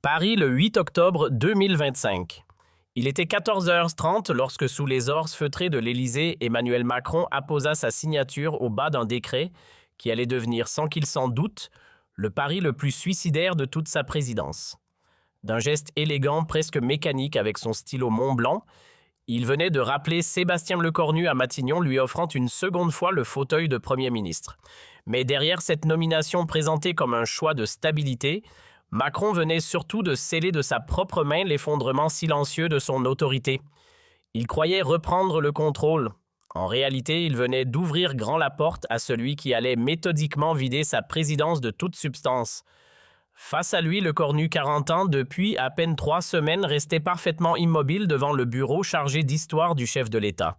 Paris, le 8 octobre 2025. Il était 14h30 lorsque, sous les ors feutrés de l'Élysée, Emmanuel Macron apposa sa signature au bas d'un décret qui allait devenir, sans qu'il s'en doute, le pari le plus suicidaire de toute sa présidence. D'un geste élégant, presque mécanique avec son stylo Mont-Blanc, il venait de rappeler Sébastien Lecornu à Matignon, lui offrant une seconde fois le fauteuil de Premier ministre. Mais derrière cette nomination présentée comme un choix de stabilité, Macron venait surtout de sceller de sa propre main l'effondrement silencieux de son autorité. Il croyait reprendre le contrôle. En réalité, il venait d'ouvrir grand la porte à celui qui allait méthodiquement vider sa présidence de toute substance. Face à lui, Lecornu, 40 ans, depuis à peine 3 semaines, restait parfaitement immobile devant le bureau chargé d'histoire du chef de l'État.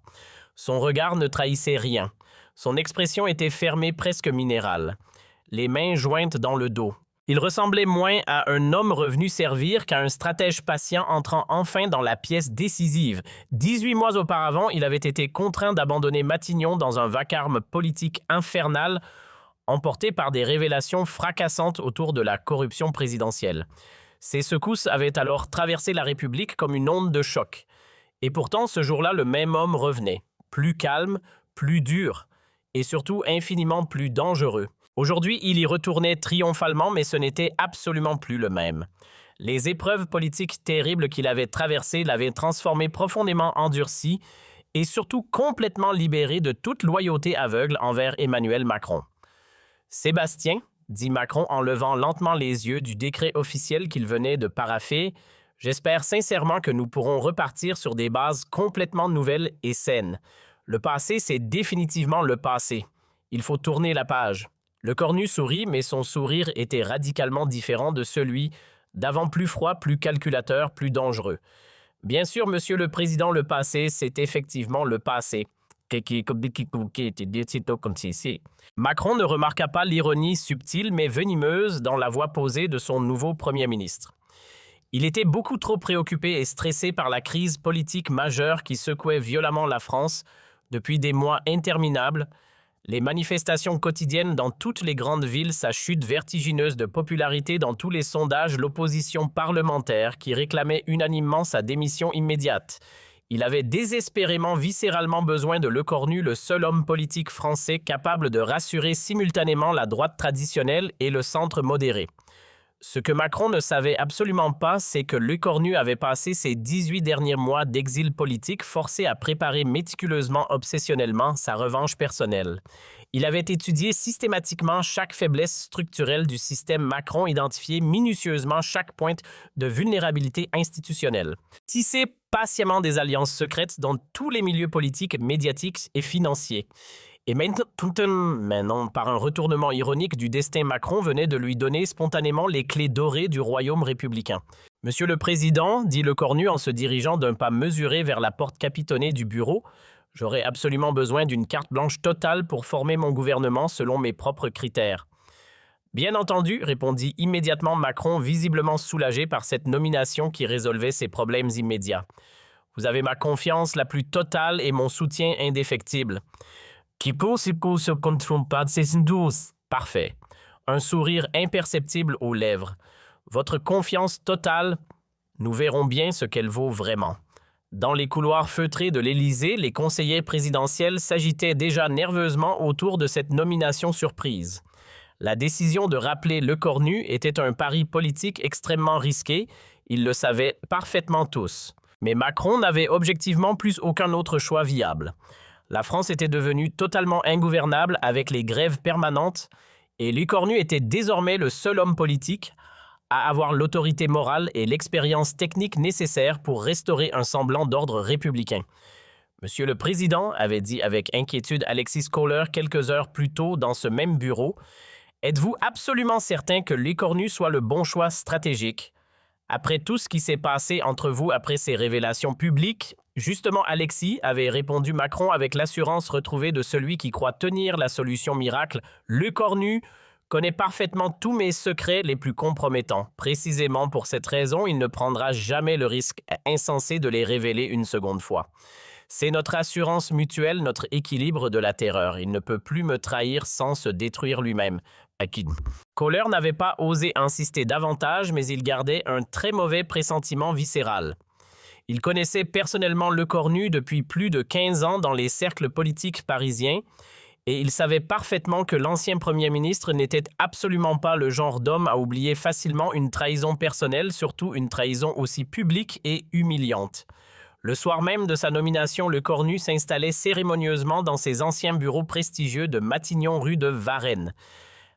Son regard ne trahissait rien. Son expression était fermée, presque minérale, les mains jointes dans le dos. Il ressemblait moins à un homme revenu servir qu'à un stratège patient entrant enfin dans la pièce décisive. 18 mois auparavant, il avait été contraint d'abandonner Matignon dans un vacarme politique infernal, emporté par des révélations fracassantes autour de la corruption présidentielle. Ces secousses avaient alors traversé la République comme une onde de choc. Et pourtant, ce jour-là, le même homme revenait, plus calme, plus dur, et surtout infiniment plus dangereux. Aujourd'hui, il y retournait triomphalement, mais ce n'était absolument plus le même. Les épreuves politiques terribles qu'il avait traversées l'avaient transformé profondément endurci et surtout complètement libéré de toute loyauté aveugle envers Emmanuel Macron. « Sébastien, dit Macron en levant lentement les yeux du décret officiel qu'il venait de parapher, j'espère sincèrement que nous pourrons repartir sur des bases complètement nouvelles et saines. Le passé, c'est définitivement le passé. Il faut tourner la page. » Lecornu sourit, mais son sourire était radicalement différent de celui d'avant, plus froid, plus calculateur, plus dangereux. Bien sûr, Monsieur le Président, le passé, c'est effectivement le passé. Macron ne remarqua pas l'ironie subtile mais venimeuse dans la voix posée de son nouveau Premier ministre. Il était beaucoup trop préoccupé et stressé par la crise politique majeure qui secouait violemment la France depuis des mois interminables. Les manifestations quotidiennes dans toutes les grandes villes, sa chute vertigineuse de popularité dans tous les sondages, l'opposition parlementaire qui réclamait unanimement sa démission immédiate. Il avait désespérément, viscéralement besoin de Lecornu, le seul homme politique français capable de rassurer simultanément la droite traditionnelle et le centre modéré. Ce que Macron ne savait absolument pas, c'est que Lecornu avait passé ses 18 derniers mois d'exil politique forcé à préparer méticuleusement, obsessionnellement, sa revanche personnelle. Il avait étudié systématiquement chaque faiblesse structurelle du système Macron, identifié minutieusement chaque pointe de vulnérabilité institutionnelle. Tissé patiemment des alliances secrètes dans tous les milieux politiques, médiatiques et financiers. Et maintenant, par un retournement ironique du destin, Macron venait de lui donner spontanément les clés dorées du royaume républicain. « Monsieur le Président, dit Lecornu en se dirigeant d'un pas mesuré vers la porte capitonnée du bureau, j'aurais absolument besoin d'une carte blanche totale pour former mon gouvernement selon mes propres critères. » Bien entendu, répondit immédiatement Macron, visiblement soulagé par cette nomination qui résolvait ses problèmes immédiats. « Vous avez ma confiance la plus totale et mon soutien indéfectible. » Parfait. Un sourire imperceptible aux lèvres. Votre confiance totale, nous verrons bien ce qu'elle vaut vraiment. Dans les couloirs feutrés de l'Élysée, les conseillers présidentiels s'agitaient déjà nerveusement autour de cette nomination surprise. La décision de rappeler Lecornu était un pari politique extrêmement risqué, ils le savaient parfaitement tous. Mais Macron n'avait objectivement plus aucun autre choix viable. La France était devenue totalement ingouvernable avec les grèves permanentes et Lecornu était désormais le seul homme politique à avoir l'autorité morale et l'expérience technique nécessaires pour restaurer un semblant d'ordre républicain. Monsieur le Président, avait dit avec inquiétude Alexis Kohler quelques heures plus tôt dans ce même bureau, êtes-vous absolument certain que Lecornu soit le bon choix stratégique? Après tout ce qui s'est passé entre vous après ces révélations publiques, justement Alexis, avait répondu Macron avec l'assurance retrouvée de celui qui croit tenir la solution miracle. Lecornu connaît parfaitement tous mes secrets les plus compromettants. Précisément pour cette raison, il ne prendra jamais le risque insensé de les révéler une seconde fois. C'est notre assurance mutuelle, notre équilibre de la terreur. Il ne peut plus me trahir sans se détruire lui-même. Kohler n'avait pas osé insister davantage, mais il gardait un très mauvais pressentiment viscéral. Il connaissait personnellement Lecornu depuis plus de 15 ans dans les cercles politiques parisiens et il savait parfaitement que l'ancien Premier ministre n'était absolument pas le genre d'homme à oublier facilement une trahison personnelle, surtout une trahison aussi publique et humiliante. Le soir même de sa nomination, Lecornu s'installait cérémonieusement dans ses anciens bureaux prestigieux de Matignon rue de Varennes.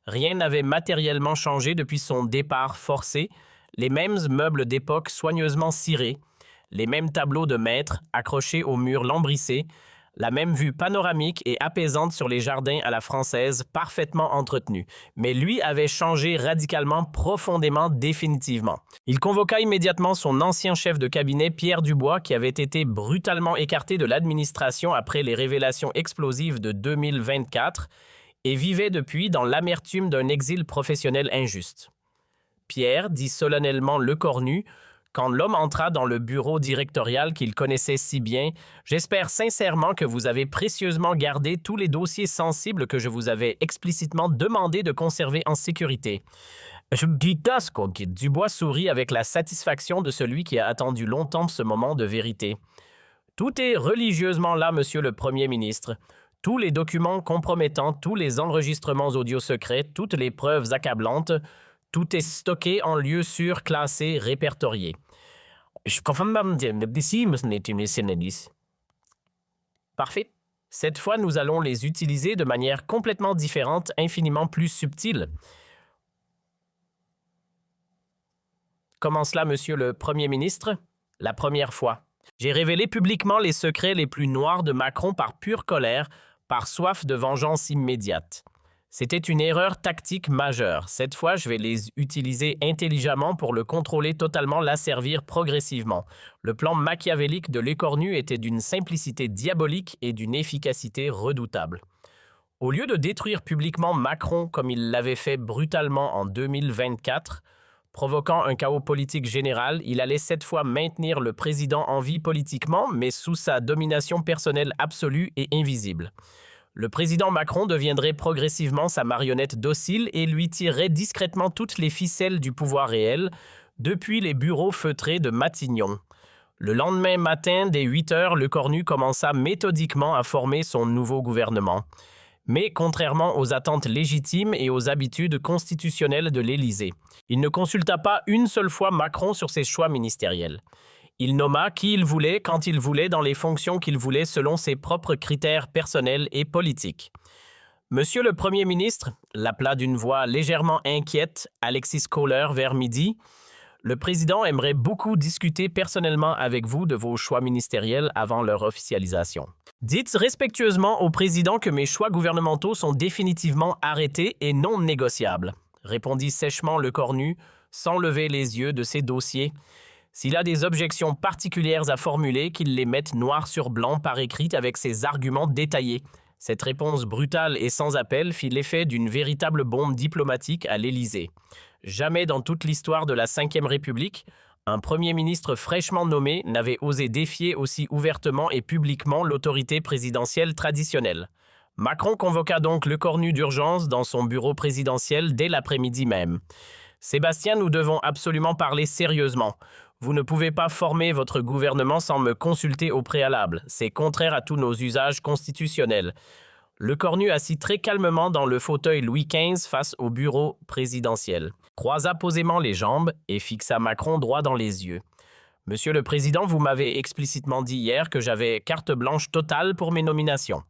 Rien n'avait matériellement changé depuis son départ forcé, les mêmes meubles d'époque soigneusement cirés, les mêmes tableaux de maître accrochés aux murs lambrissés, la même vue panoramique et apaisante sur les jardins à la française, parfaitement entretenus. Mais lui avait changé radicalement, profondément, définitivement. Il convoqua immédiatement son ancien chef de cabinet, Pierre Dubois, qui avait été brutalement écarté de l'administration après les révélations explosives de 2024 et vivait depuis dans l'amertume d'un exil professionnel injuste. Pierre dit solennellement Lecornu, quand l'homme entra dans le bureau directorial qu'il connaissait si bien, « J'espère sincèrement que vous avez précieusement gardé tous les dossiers sensibles que je vous avais explicitement demandé de conserver en sécurité. » Dubois sourit avec la satisfaction de celui qui a attendu longtemps ce moment de vérité. « Tout est religieusement là, monsieur le Premier ministre. Tous les documents compromettants, tous les enregistrements audio secrets, toutes les preuves accablantes, tout est stocké en lieu sûr, classé, répertorié. Parfait. Cette fois, nous allons les utiliser de manière complètement différente, infiniment plus subtile. Comment cela, monsieur le Premier ministre? La première fois. J'ai révélé publiquement les secrets les plus noirs de Macron par pure colère, par soif de vengeance immédiate. C'était une erreur tactique majeure. Cette fois, je vais les utiliser intelligemment pour le contrôler totalement, l'asservir progressivement. Le plan machiavélique de Lecornu était d'une simplicité diabolique et d'une efficacité redoutable. Au lieu de détruire publiquement Macron comme il l'avait fait brutalement en 2024, provoquant un chaos politique général, il allait cette fois maintenir le président en vie politiquement, mais sous sa domination personnelle absolue et invisible. Le président Macron deviendrait progressivement sa marionnette docile et lui tirerait discrètement toutes les ficelles du pouvoir réel depuis les bureaux feutrés de Matignon. Le lendemain matin, dès 8 heures, Lecornu commença méthodiquement à former son nouveau gouvernement. Mais contrairement aux attentes légitimes et aux habitudes constitutionnelles de l'Élysée, il ne consulta pas une seule fois Macron sur ses choix ministériels. Il nomma qui il voulait, quand il voulait, dans les fonctions qu'il voulait, selon ses propres critères personnels et politiques. Monsieur le Premier ministre, l'appela d'une voix légèrement inquiète Alexis Kohler vers midi, le président aimerait beaucoup discuter personnellement avec vous de vos choix ministériels avant leur officialisation. Dites respectueusement au président que mes choix gouvernementaux sont définitivement arrêtés et non négociables, répondit sèchement Lecornu, sans lever les yeux de ses dossiers. S'il a des objections particulières à formuler, qu'il les mette noir sur blanc par écrit avec ses arguments détaillés. Cette réponse brutale et sans appel fit l'effet d'une véritable bombe diplomatique à l'Élysée. Jamais dans toute l'histoire de la Ve République, un Premier ministre fraîchement nommé n'avait osé défier aussi ouvertement et publiquement l'autorité présidentielle traditionnelle. Macron convoqua donc Lecornu d'urgence dans son bureau présidentiel dès l'après-midi même. « Sébastien, nous devons absolument parler sérieusement. Vous ne pouvez pas former votre gouvernement sans me consulter au préalable. C'est contraire à tous nos usages constitutionnels. » Lecornu assit très calmement dans le fauteuil Louis XV face au bureau présidentiel, croisa posément les jambes et fixa Macron droit dans les yeux. « Monsieur le Président, vous m'avez explicitement dit hier que j'avais carte blanche totale pour mes nominations.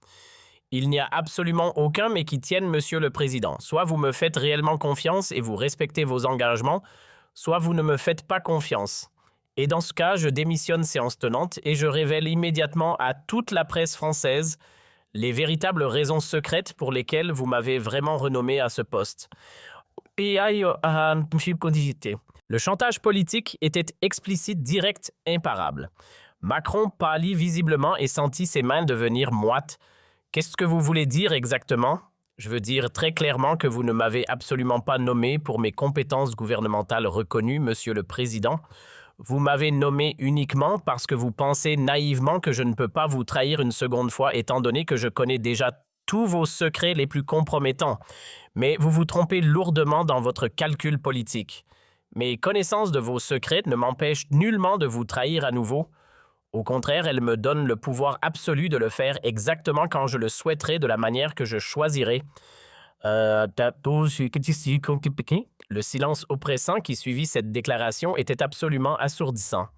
Il n'y a absolument aucun mais qui tienne, Monsieur le Président. Soit vous me faites réellement confiance et vous respectez vos engagements, soit vous ne me faites pas confiance. Et dans ce cas, je démissionne séance tenante et je révèle immédiatement à toute la presse française les véritables raisons secrètes pour lesquelles vous m'avez vraiment renommé à ce poste. » Le chantage politique était explicite, direct, imparable. Macron pâlit visiblement et sentit ses mains devenir moites. « Qu'est-ce que vous voulez dire exactement ? Je veux dire très clairement que vous ne m'avez absolument pas nommé pour mes compétences gouvernementales reconnues, Monsieur le Président. Vous m'avez nommé uniquement parce que vous pensez naïvement que je ne peux pas vous trahir une seconde fois étant donné que je connais déjà tous vos secrets les plus compromettants. Mais vous vous trompez lourdement dans votre calcul politique. Mes connaissances de vos secrets ne m'empêchent nullement de vous trahir à nouveau. Au contraire, elles me donnent le pouvoir absolu de le faire exactement quand je le souhaiterai de la manière que je choisirai. Le silence oppressant qui suivit cette déclaration était absolument assourdissant.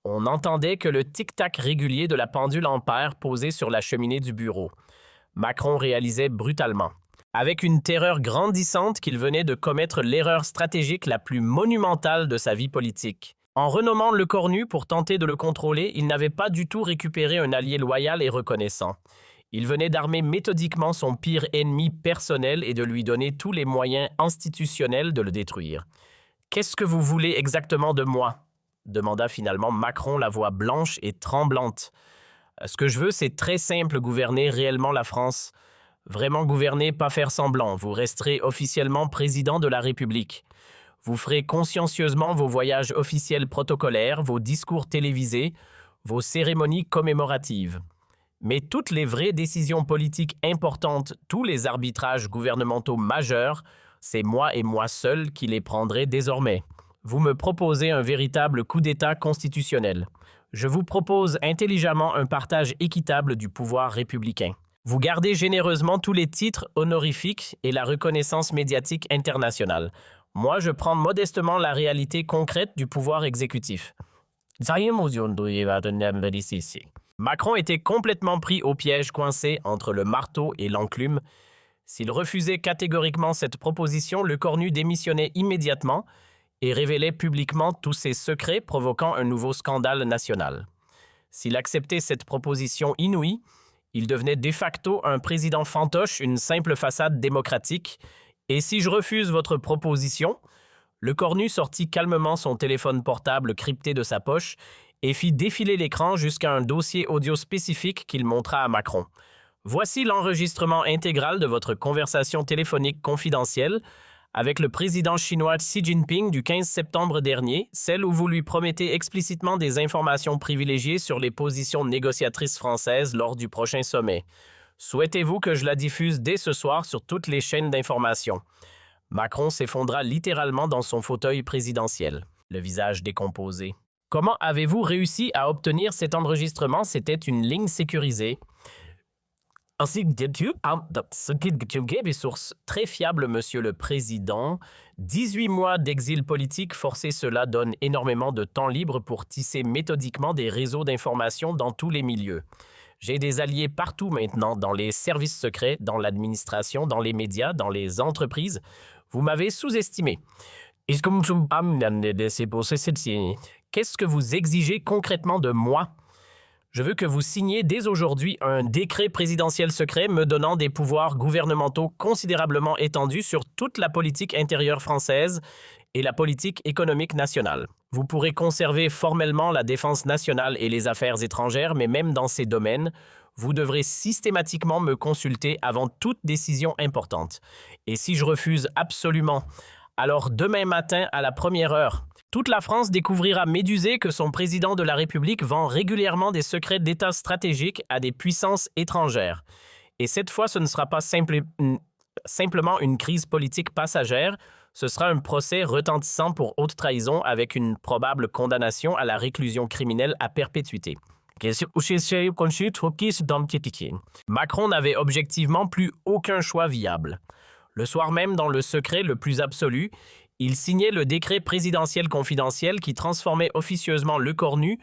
On n'entendait que le tic-tac régulier de la pendule ampère posée sur la cheminée du bureau. Macron réalisait brutalement, avec une terreur grandissante, qu'il venait de commettre l'erreur stratégique la plus monumentale de sa vie politique. En renommant Lecornu pour tenter de le contrôler, il n'avait pas du tout récupéré un allié loyal et reconnaissant. Il venait d'armer méthodiquement son pire ennemi personnel et de lui donner tous les moyens institutionnels de le détruire. « Qu'est-ce que vous voulez exactement de moi ?» demanda finalement Macron, la voix blanche et tremblante. « Ce que je veux, c'est très simple, gouverner réellement la France. Vraiment gouverner, pas faire semblant. Vous resterez officiellement président de la République. Vous ferez consciencieusement vos voyages officiels protocolaires, vos discours télévisés, vos cérémonies commémoratives. Mais toutes les vraies décisions politiques importantes, tous les arbitrages gouvernementaux majeurs, c'est moi et moi seul qui les prendrai désormais. Vous me proposez un véritable coup d'État constitutionnel. Je vous propose intelligemment un partage équitable du pouvoir républicain. Vous gardez généreusement tous les titres honorifiques et la reconnaissance médiatique internationale. Moi, je prends modestement la réalité concrète du pouvoir exécutif. » Macron était complètement pris au piège, coincé entre le marteau et l'enclume. S'il refusait catégoriquement cette proposition, Lecornu démissionnait immédiatement et révélait publiquement tous ses secrets, provoquant un nouveau scandale national. S'il acceptait cette proposition inouïe, il devenait de facto un président fantoche, une simple façade démocratique. Et si je refuse votre proposition, Lecornu sortit calmement son téléphone portable crypté de sa poche et fit défiler l'écran jusqu'à un dossier audio spécifique qu'il montra à Macron. Voici l'enregistrement intégral de votre conversation téléphonique confidentielle avec le président chinois Xi Jinping du 15 septembre dernier, celle où vous lui promettez explicitement des informations privilégiées sur les positions négociatrices françaises lors du prochain sommet. Souhaitez-vous que je la diffuse dès ce soir sur toutes les chaînes d'information? Macron s'effondra littéralement dans son fauteuil présidentiel, le visage décomposé. Comment avez-vous réussi à obtenir cet enregistrement? C'était une ligne sécurisée. Source très fiable, Monsieur le Président. 18 mois d'exil politique forcé, cela donne énormément de temps libre pour tisser méthodiquement des réseaux d'information dans tous les milieux. J'ai des alliés partout maintenant, dans les services secrets, dans l'administration, dans les médias, dans les entreprises. Vous m'avez sous-estimé. Qu'est-ce que vous exigez concrètement de moi? Je veux que vous signiez dès aujourd'hui un décret présidentiel secret me donnant des pouvoirs gouvernementaux considérablement étendus sur toute la politique intérieure française et la politique économique nationale. Vous pourrez conserver formellement la défense nationale et les affaires étrangères, mais même dans ces domaines, vous devrez systématiquement me consulter avant toute décision importante. Et si je refuse absolument, alors demain matin à la première heure, toute la France découvrira médusée que son président de la République vend régulièrement des secrets d'État stratégiques à des puissances étrangères. Et cette fois, ce ne sera pas simplement une crise politique passagère, ce sera un procès retentissant pour haute trahison avec une probable condamnation à la réclusion criminelle à perpétuité. Macron n'avait objectivement plus aucun choix viable. Le soir même, dans le secret le plus absolu, il signait le décret présidentiel confidentiel qui transformait officieusement Lecornu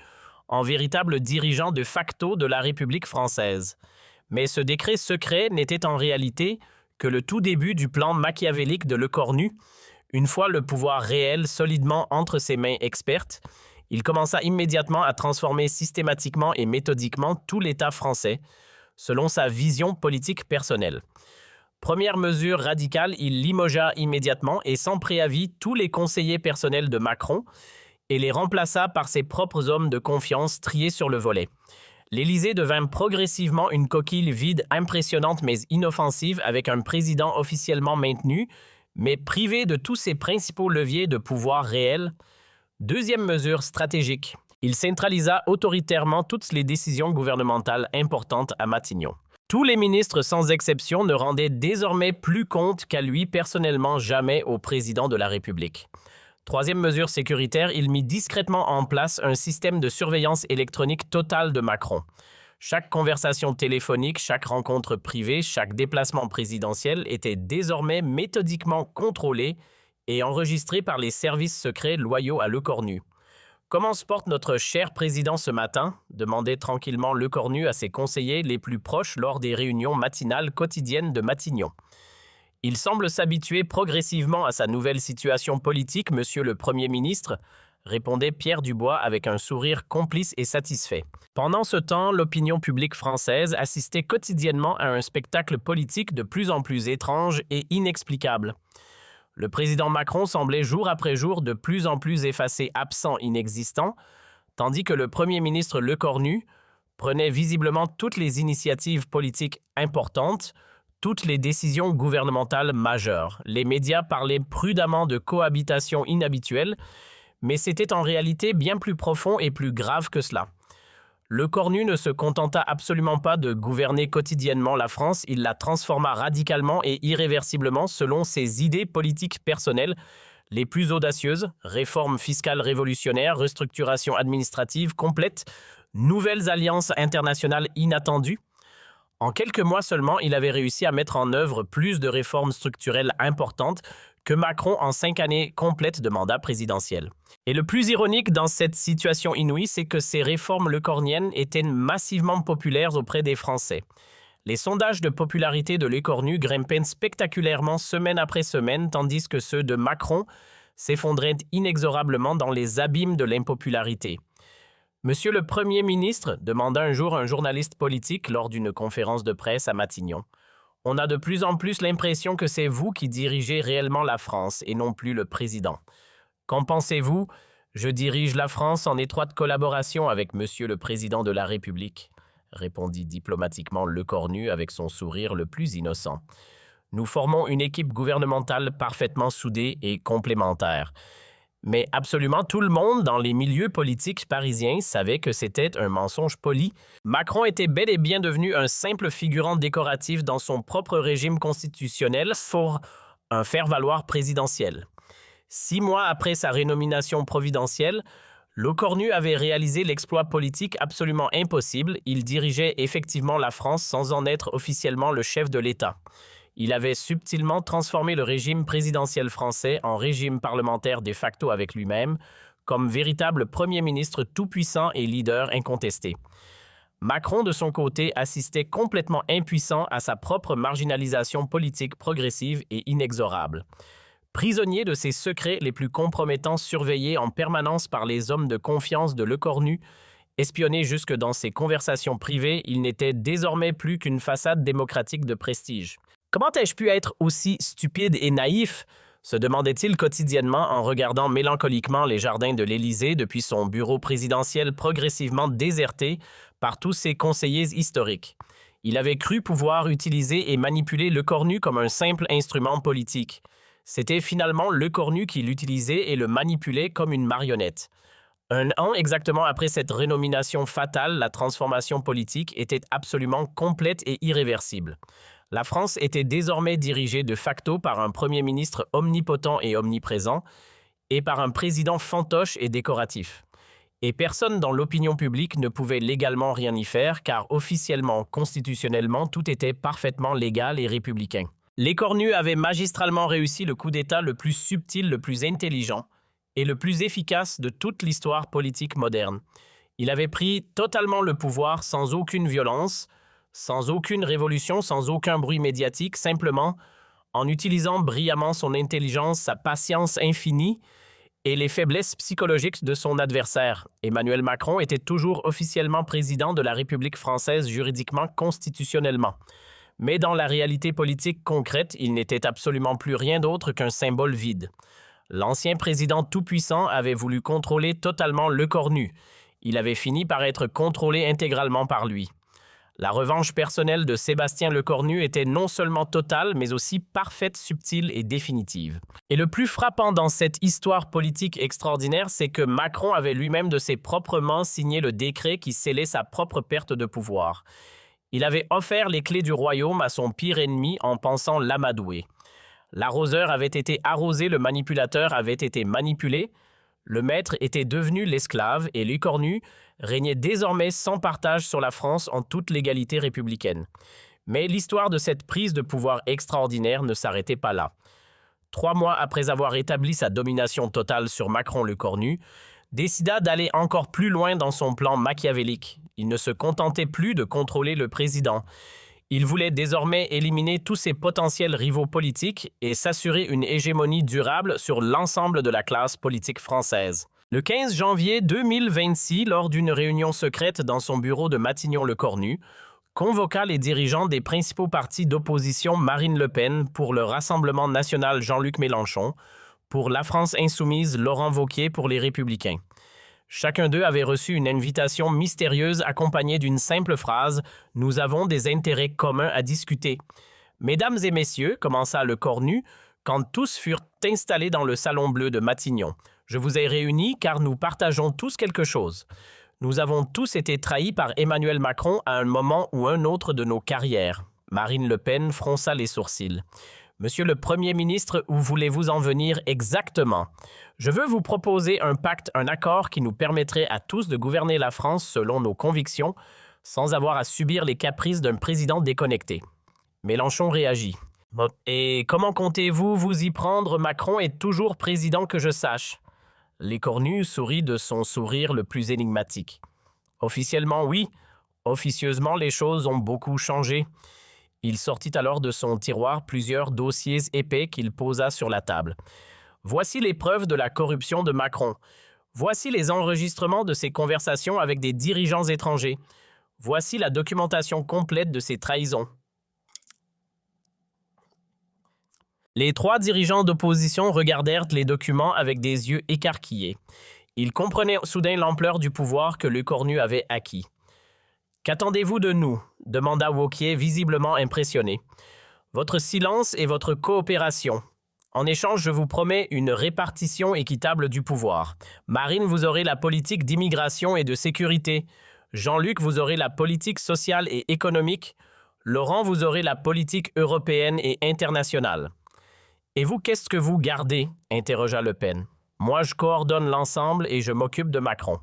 en véritable dirigeant de facto de la République française. Mais ce décret secret n'était en réalité que le tout début du plan machiavélique de Lecornu. Une fois le pouvoir réel solidement entre ses mains expertes, il commença immédiatement à transformer systématiquement et méthodiquement tout l'État français, selon sa vision politique personnelle. Première mesure radicale, il limogea immédiatement et sans préavis tous les conseillers personnels de Macron et les remplaça par ses propres hommes de confiance triés sur le volet. L'Élysée devint progressivement une coquille vide impressionnante mais inoffensive avec un président officiellement maintenu, mais privé de tous ses principaux leviers de pouvoir réel. Deuxième mesure stratégique, il centralisa autoritairement toutes les décisions gouvernementales importantes à Matignon. Tous les ministres sans exception ne rendaient désormais plus compte qu'à lui personnellement, jamais au président de la République. Troisième mesure sécuritaire, il mit discrètement en place un système de surveillance électronique totale de Macron. Chaque conversation téléphonique, chaque rencontre privée, chaque déplacement présidentiel était désormais méthodiquement contrôlé et enregistré par les services secrets loyaux à Lecornu. « Comment se porte notre cher président ce matin ?» demandait tranquillement Lecornu à ses conseillers les plus proches lors des réunions matinales quotidiennes de Matignon. « Il semble s'habituer progressivement à sa nouvelle situation politique, monsieur le Premier ministre », répondait Pierre Dubois avec un sourire complice et satisfait. Pendant ce temps, l'opinion publique française assistait quotidiennement à un spectacle politique de plus en plus étrange et inexplicable. Le président Macron semblait jour après jour de plus en plus effacé, absent, inexistant, tandis que le premier ministre Lecornu prenait visiblement toutes les initiatives politiques importantes, toutes les décisions gouvernementales majeures. Les médias parlaient prudemment de cohabitation inhabituelle, mais c'était en réalité bien plus profond et plus grave que cela. Lecornu ne se contenta absolument pas de gouverner quotidiennement la France, il la transforma radicalement et irréversiblement selon ses idées politiques personnelles les plus audacieuses, réformes fiscales révolutionnaires, restructuration administrative complète, nouvelles alliances internationales inattendues. En quelques mois seulement, il avait réussi à mettre en œuvre plus de réformes structurelles importantes que Macron en 5 années complètes de mandat présidentiel. Et le plus ironique dans cette situation inouïe, c'est que ces réformes lecorniennes étaient massivement populaires auprès des Français. Les sondages de popularité de Lecornu grimpaient spectaculairement semaine après semaine, tandis que ceux de Macron s'effondraient inexorablement dans les abîmes de l'impopularité. Monsieur le Premier ministre, demanda un jour un journaliste politique lors d'une conférence de presse à Matignon. On a de plus en plus l'impression que c'est vous qui dirigez réellement la France et non plus le président. Qu'en pensez-vous? Je dirige la France en étroite collaboration avec Monsieur le Président de la République, répondit diplomatiquement Lecornu avec son sourire le plus innocent. Nous formons une équipe gouvernementale parfaitement soudée et complémentaire. Mais absolument tout le monde dans les milieux politiques parisiens savait que c'était un mensonge poli. Macron était bel et bien devenu un simple figurant décoratif dans son propre régime constitutionnel pour un faire-valoir présidentiel. 6 mois après sa rénomination providentielle, Lecornu avait réalisé l'exploit politique absolument impossible. Il dirigeait effectivement la France sans en être officiellement le chef de l'État. Il avait subtilement transformé le régime présidentiel français en régime parlementaire de facto avec lui-même, comme véritable Premier ministre tout-puissant et leader incontesté. Macron, de son côté, assistait complètement impuissant à sa propre marginalisation politique progressive et inexorable. Prisonnier de ses secrets les plus compromettants surveillés en permanence par les hommes de confiance de Lecornu, espionné jusque dans ses conversations privées, il n'était désormais plus qu'une façade démocratique de prestige. « Comment ai-je pu être aussi stupide et naïf ?» se demandait-il quotidiennement en regardant mélancoliquement les jardins de l'Élysée depuis son bureau présidentiel progressivement déserté par tous ses conseillers historiques. Il avait cru pouvoir utiliser et manipuler Lecornu comme un simple instrument politique. C'était finalement Lecornu qui l'utilisait et le manipulait comme une marionnette. Un an exactement après cette rénomination fatale, la transformation politique était absolument complète et irréversible. La France était désormais dirigée de facto par un Premier ministre omnipotent et omniprésent et par un président fantoche et décoratif. Et personne dans l'opinion publique ne pouvait légalement rien y faire car officiellement, constitutionnellement, tout était parfaitement légal et républicain. Lecornu avait magistralement réussi le coup d'État le plus subtil, le plus intelligent et le plus efficace de toute l'histoire politique moderne. Il avait pris totalement le pouvoir sans aucune violence, sans aucune révolution, sans aucun bruit médiatique, simplement en utilisant brillamment son intelligence, sa patience infinie et les faiblesses psychologiques de son adversaire. Emmanuel Macron était toujours officiellement président de la République française juridiquement, constitutionnellement. Mais dans la réalité politique concrète, il n'était absolument plus rien d'autre qu'un symbole vide. L'ancien président tout-puissant avait voulu contrôler totalement Lecornu. Il avait fini par être contrôlé intégralement par lui. La revanche personnelle de Sébastien Lecornu était non seulement totale, mais aussi parfaite, subtile et définitive. Et le plus frappant dans cette histoire politique extraordinaire, c'est que Macron avait lui-même de ses propres mains signé le décret qui scellait sa propre perte de pouvoir. Il avait offert les clés du royaume à son pire ennemi en pensant l'amadouer. L'arroseur avait été arrosé, le manipulateur avait été manipulé, le maître était devenu l'esclave et l'écornu régnait désormais sans partage sur la France en toute légalité républicaine. Mais l'histoire de cette prise de pouvoir extraordinaire ne s'arrêtait pas là. 3 mois après avoir établi sa domination totale sur Macron le Cornu, décida d'aller encore plus loin dans son plan machiavélique. Il ne se contentait plus de contrôler le président. Il voulait désormais éliminer tous ses potentiels rivaux politiques et s'assurer une hégémonie durable sur l'ensemble de la classe politique française. Le 15 janvier 2026, lors d'une réunion secrète dans son bureau de Matignon-le-Cornu, convoqua les dirigeants des principaux partis d'opposition Marine Le Pen, pour le Rassemblement national Jean-Luc Mélenchon, pour la France insoumise Laurent Wauquiez pour les Républicains. Chacun d'eux avait reçu une invitation mystérieuse accompagnée d'une simple phrase « Nous avons des intérêts communs à discuter ». Mesdames et messieurs, commença le Cornu, quand tous furent installés dans le salon bleu de Matignon. Je vous ai réunis car nous partageons tous quelque chose. Nous avons tous été trahis par Emmanuel Macron à un moment ou un autre de nos carrières. Marine Le Pen fronça les sourcils. Monsieur le Premier ministre, où voulez-vous en venir exactement? Je veux vous proposer un pacte, un accord qui nous permettrait à tous de gouverner la France selon nos convictions, sans avoir à subir les caprices d'un président déconnecté. Mélenchon réagit. Et comment comptez-vous vous y prendre? Macron est toujours président que je sache. L'écornu sourit de son sourire le plus énigmatique. Officiellement, oui. Officieusement, les choses ont beaucoup changé. Il sortit alors de son tiroir plusieurs dossiers épais qu'il posa sur la table. Voici les preuves de la corruption de Macron. Voici les enregistrements de ses conversations avec des dirigeants étrangers. Voici la documentation complète de ses trahisons. Les 3 dirigeants d'opposition regardèrent les documents avec des yeux écarquillés. Ils comprenaient soudain l'ampleur du pouvoir que le Cornu avait acquis. « Qu'attendez-vous de nous » demanda Wauquiez, visiblement impressionné. « Votre silence et votre coopération. En échange, je vous promets une répartition équitable du pouvoir. Marine, vous aurez la politique d'immigration et de sécurité. Jean-Luc, vous aurez la politique sociale et économique. Laurent, vous aurez la politique européenne et internationale. » « Et vous, qu'est-ce que vous gardez » interrogea Le Pen. « Moi, je coordonne l'ensemble et je m'occupe de Macron. »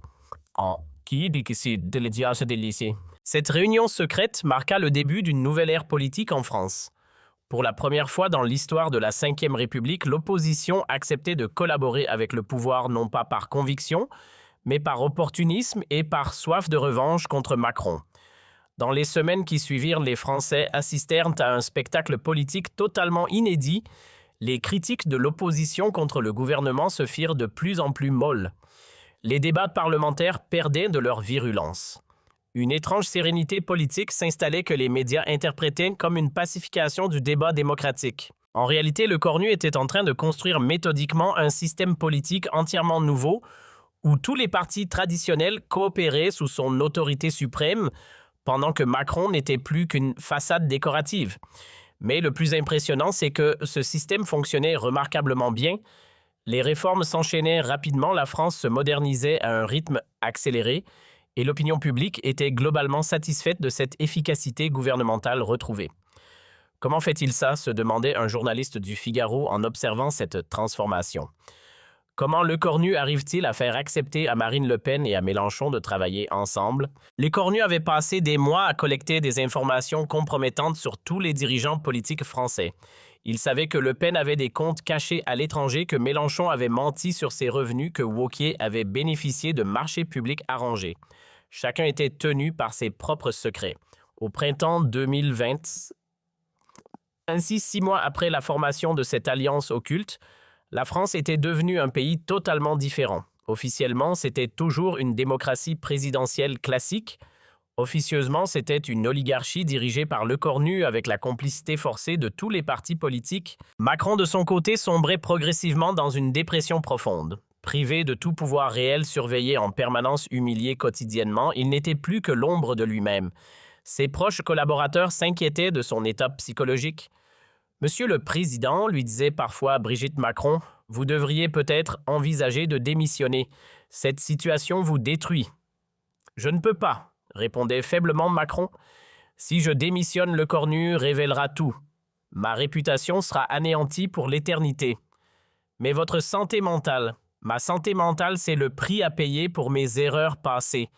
Cette réunion secrète marqua le début d'une nouvelle ère politique en France. Pour la première fois dans l'histoire de la Ve République, l'opposition acceptait de collaborer avec le pouvoir non pas par conviction, mais par opportunisme et par soif de revanche contre Macron. Dans les semaines qui suivirent, les Français assistèrent à un spectacle politique totalement inédit. Les critiques de l'opposition contre le gouvernement se firent de plus en plus molles. Les débats parlementaires perdaient de leur virulence. Une étrange sérénité politique s'installait que les médias interprétaient comme une pacification du débat démocratique. En réalité, le Cornu était en train de construire méthodiquement un système politique entièrement nouveau où tous les partis traditionnels coopéraient sous son autorité suprême, pendant que Macron n'était plus qu'une façade décorative. Mais le plus impressionnant, c'est que ce système fonctionnait remarquablement bien. Les réformes s'enchaînaient rapidement, la France se modernisait à un rythme accéléré et l'opinion publique était globalement satisfaite de cette efficacité gouvernementale retrouvée. Comment fait-il ça? Se demandait un journaliste du Figaro en observant cette transformation. Comment le Cornu arrive-t-il à faire accepter à Marine Le Pen et à Mélenchon de travailler ensemble? Les Cornu avaient passé des mois à collecter des informations compromettantes sur tous les dirigeants politiques français. Ils savaient que Le Pen avait des comptes cachés à l'étranger, que Mélenchon avait menti sur ses revenus, que Wauquiez avait bénéficié de marchés publics arrangés. Chacun était tenu par ses propres secrets. Au printemps 2020, ainsi 6 mois après la formation de cette alliance occulte, la France était devenue un pays totalement différent. Officiellement, c'était toujours une démocratie présidentielle classique. Officieusement, c'était une oligarchie dirigée par Le Cornu avec la complicité forcée de tous les partis politiques. Macron, de son côté, sombrait progressivement dans une dépression profonde. Privé de tout pouvoir réel, surveillé en permanence, humilié quotidiennement, il n'était plus que l'ombre de lui-même. Ses proches collaborateurs s'inquiétaient de son état psychologique. « Monsieur le Président, lui disait parfois Brigitte Macron, vous devriez peut-être envisager de démissionner. Cette situation vous détruit. »« Je ne peux pas, » répondait faiblement Macron. Si je démissionne, Lecornu révélera tout. Ma réputation sera anéantie pour l'éternité. Mais votre santé mentale, ma santé mentale, c'est le prix à payer pour mes erreurs passées.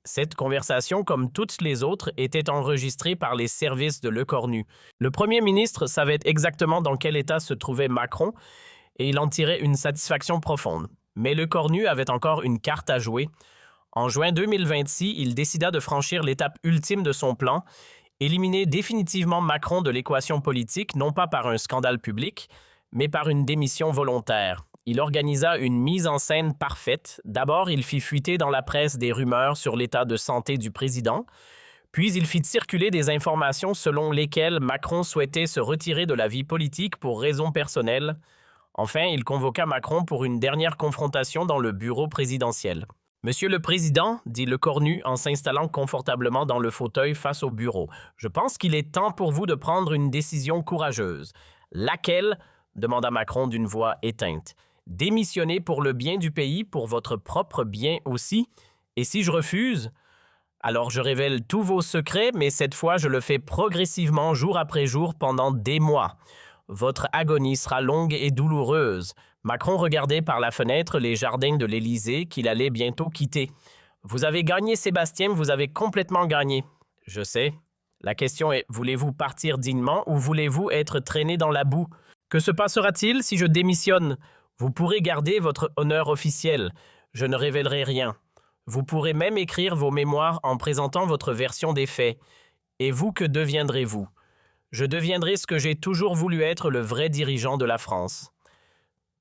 Cette conversation, comme toutes les autres, était enregistrée par les services de Lecornu. Le Premier ministre savait exactement dans quel état se trouvait Macron et il en tirait une satisfaction profonde. Mais Lecornu avait encore une carte à jouer. En juin 2026, il décida de franchir l'étape ultime de son plan, éliminer définitivement Macron de l'équation politique, non pas par un scandale public, mais par une démission volontaire. Il organisa une mise en scène parfaite. D'abord, il fit fuiter dans la presse des rumeurs sur l'état de santé du président, puis il fit circuler des informations selon lesquelles Macron souhaitait se retirer de la vie politique pour raisons personnelles. Enfin, il convoqua Macron pour une dernière confrontation dans le bureau présidentiel. « Monsieur le Président, dit Lecornu en s'installant confortablement dans le fauteuil face au bureau, je pense qu'il est temps pour vous de prendre une décision courageuse. Laquelle ?» demanda Macron d'une voix éteinte. « Démissionner pour le bien du pays, pour votre propre bien aussi. Et si je refuse? Alors je révèle tous vos secrets, mais cette fois je le fais progressivement jour après jour pendant des mois. Votre agonie sera longue et douloureuse. » Macron regardait par la fenêtre les jardins de l'Élysée qu'il allait bientôt quitter. « Vous avez gagné, Sébastien, vous avez complètement gagné. » « Je sais. La question est, voulez-vous partir dignement ou voulez-vous être traîné dans la boue? Que se passera-t-il si je démissionne? Vous pourrez garder votre honneur officiel. Je ne révélerai rien. Vous pourrez même écrire vos mémoires en présentant votre version des faits. Et vous, que deviendrez-vous? Je deviendrai ce que j'ai toujours voulu être, le vrai dirigeant de la France.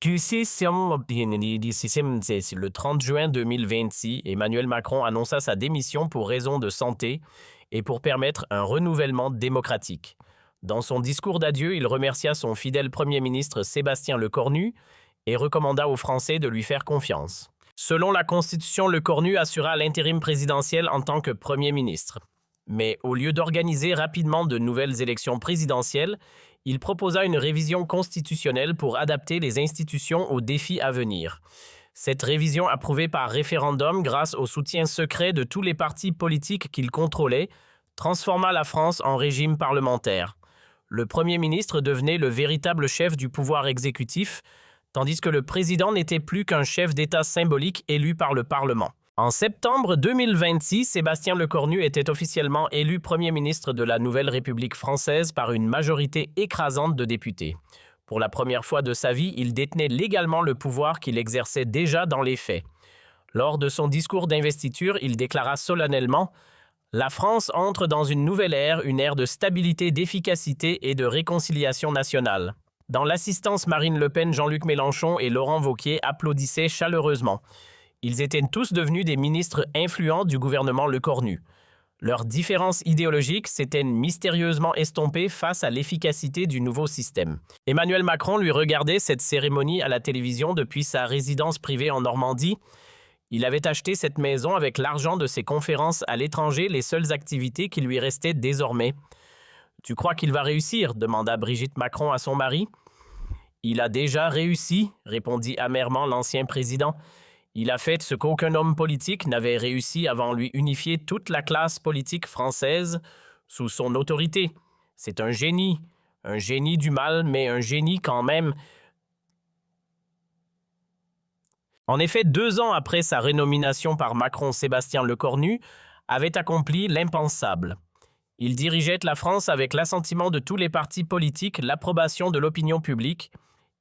Le 30 juin 2026, Emmanuel Macron annonça sa démission pour raison de santé et pour permettre un renouvellement démocratique. Dans son discours d'adieu, il remercia son fidèle Premier ministre Sébastien Lecornu et recommanda aux Français de lui faire confiance. Selon la Constitution, Lecornu assura l'intérim présidentiel en tant que Premier ministre. Mais au lieu d'organiser rapidement de nouvelles élections présidentielles, il proposa une révision constitutionnelle pour adapter les institutions aux défis à venir. Cette révision, approuvée par référendum grâce au soutien secret de tous les partis politiques qu'il contrôlait, transforma la France en régime parlementaire. Le Premier ministre devenait le véritable chef du pouvoir exécutif, tandis que le président n'était plus qu'un chef d'État symbolique élu par le Parlement. En septembre 2026, Sébastien Lecornu était officiellement élu Premier ministre de la Nouvelle République française par une majorité écrasante de députés. Pour la première fois de sa vie, il détenait légalement le pouvoir qu'il exerçait déjà dans les faits. Lors de son discours d'investiture, il déclara solennellement « La France entre dans une nouvelle ère, une ère de stabilité, d'efficacité et de réconciliation nationale. » Dans l'assistance, Marine Le Pen, Jean-Luc Mélenchon et Laurent Wauquiez applaudissaient chaleureusement. Ils étaient tous devenus des ministres influents du gouvernement Lecornu. Leurs différences idéologiques s'étaient mystérieusement estompées face à l'efficacité du nouveau système. Emmanuel Macron lui regardait cette cérémonie à la télévision depuis sa résidence privée en Normandie. Il avait acheté cette maison avec l'argent de ses conférences à l'étranger, les seules activités qui lui restaient désormais. « Tu crois qu'il va réussir ?» demanda Brigitte Macron à son mari. « Il a déjà réussi », répondit amèrement l'ancien président. Il a fait ce qu'aucun homme politique n'avait réussi avant lui, unifier toute la classe politique française sous son autorité. C'est un génie du mal, mais un génie quand même. En effet, 2 ans après sa rénomination par Macron, Sébastien Lecornu avait accompli l'impensable. Il dirigeait la France avec l'assentiment de tous les partis politiques, l'approbation de l'opinion publique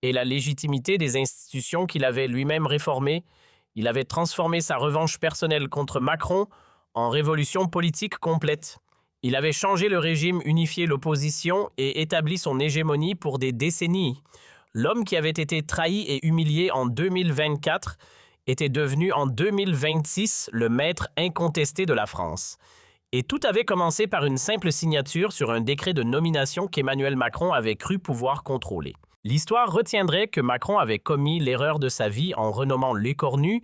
et la légitimité des institutions qu'il avait lui-même réformées. Il avait transformé sa revanche personnelle contre Macron en révolution politique complète. Il avait changé le régime, unifié l'opposition et établi son hégémonie pour des décennies. L'homme qui avait été trahi et humilié en 2024 était devenu en 2026 le maître incontesté de la France. Et tout avait commencé par une simple signature sur un décret de nomination qu'Emmanuel Macron avait cru pouvoir contrôler. L'histoire retiendrait que Macron avait commis l'erreur de sa vie en renommant Lecornu,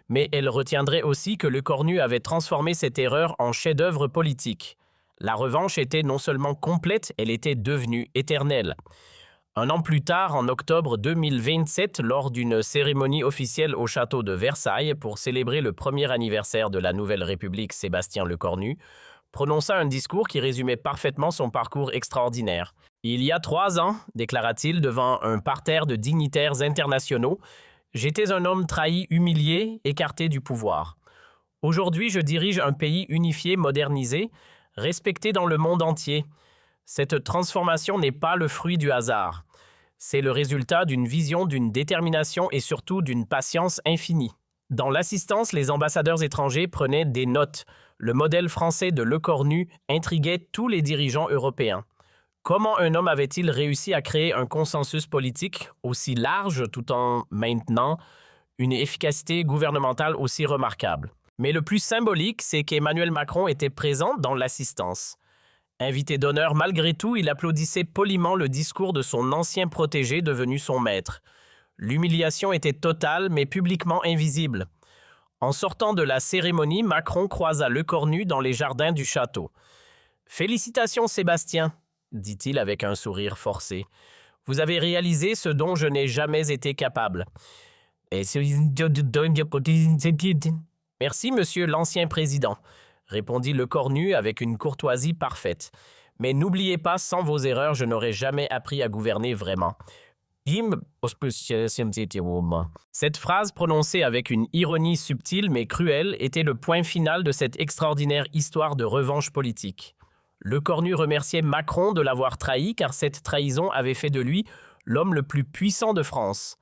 mais elle retiendrait aussi que Lecornu avait transformé cette erreur en chef-d'œuvre politique. La revanche était non seulement complète, elle était devenue éternelle. Un an plus tard, en octobre 2027, lors d'une cérémonie officielle au château de Versailles pour célébrer le premier anniversaire de la nouvelle République, Sébastien Lecornu prononça un discours qui résumait parfaitement son parcours extraordinaire. Il y a 3 ans, déclara-t-il devant un parterre de dignitaires internationaux, j'étais un homme trahi, humilié, écarté du pouvoir. Aujourd'hui, je dirige un pays unifié, modernisé, respecté dans le monde entier. Cette transformation n'est pas le fruit du hasard. C'est le résultat d'une vision, d'une détermination et surtout d'une patience infinie. Dans l'assistance, les ambassadeurs étrangers prenaient des notes. Le modèle français de Lecornu intriguait tous les dirigeants européens. Comment un homme avait-il réussi à créer un consensus politique aussi large tout en maintenant une efficacité gouvernementale aussi remarquable? Mais le plus symbolique, c'est qu'Emmanuel Macron était présent dans l'assistance. Invité d'honneur, malgré tout, il applaudissait poliment le discours de son ancien protégé devenu son maître. L'humiliation était totale, mais publiquement invisible. En sortant de la cérémonie, Macron croisa Lecornu dans les jardins du château. « Félicitations, Sébastien », dit-il avec un sourire forcé. « Vous avez réalisé ce dont je n'ai jamais été capable. » Merci, monsieur l'ancien président, répondit Lecornu avec une courtoisie parfaite. Mais n'oubliez pas, sans vos erreurs, je n'aurais jamais appris à gouverner vraiment. Cette phrase prononcée avec une ironie subtile mais cruelle était le point final de cette extraordinaire histoire de revanche politique. Lecornu remerciait Macron de l'avoir trahi car cette trahison avait fait de lui l'homme le plus puissant de France.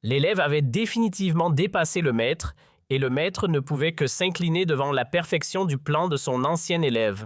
L'élève avait définitivement dépassé le maître et le maître ne pouvait que s'incliner devant la perfection du plan de son ancien élève.